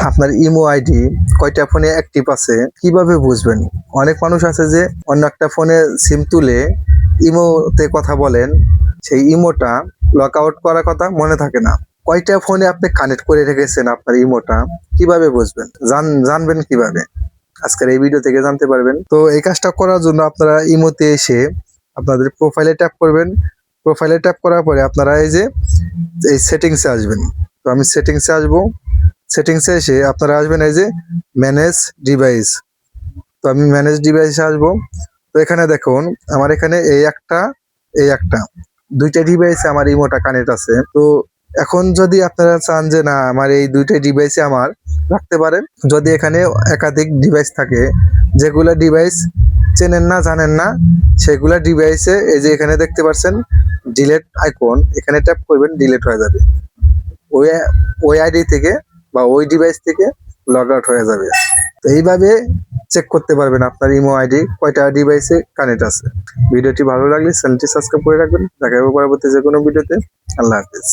আপনার imo ID কয়টা ফোনে অ্যাক্টিভ আছে কিভাবে বুঝবেন? অনেক মানুষ আছে যে অন্য একটা ফোনে সিম তুলে ইমোতে কথা বলেন, সেই ইমোটা লক আউট করার কথা মনে থাকে না। কয়টা ফোনে আপনি কানেক্ট করে রেখেছেন আপনার ইমোটা কিভাবে বুঝবেন? জানবেন কিভাবে? আজকের এই ভিডিও থেকে জানতে পারবেন। তো এই কাজটা করার জন্য আপনারা ইমোতে এসে আপনাদের প্রোফাইলে ট্যাপ করবেন। প্রোফাইলে ট্যাপ করার পরে আপনারা এই সেটিংসে আসবেন। তো আমি সেটিংসে আসবো। সেটিংসে এসে আপনারা আসবেন এই যে ম্যানেজ ডিভাইস। তো আমি ম্যানেজ ডিভাইসে আসবো। তো এখানে দেখুন আমার এখানে এই একটা দুইটা ডিভাইসে আমার ইমোটা কানেক্ট আছে। তো এখন যদি আপনারা চান যে না আমার এই দুইটা ডিভাইসে আমার রাখতে পারেন, যদি এখানে একাধিক ডিভাইস থাকে যেগুলা ডিভাইস চেনেন না জানেন না, সেগুলা ডিভাইসে এই যে এখানে দেখতে পাচ্ছেন ডিলেট আইকন, এখানে ট্যাপ করবেন, ডিলেট হয়ে যাবে। ওই ওই আইডি থেকে বা ওই ডিভাইস থেকে লগ আউট হয়ে যাবে। তো এইভাবে চেক করতে পারবেন আপনার ইমো আইডি কয়টা ডিভাইসে কানেক্ট আছে। ভিডিওটি ভালো লাগলে চ্যানেলটি সাবস্ক্রাইব করে রাখবেন। দেখা হবে পরবর্তী যে কোনো ভিডিওতে। আল্লাহ হাফেজ।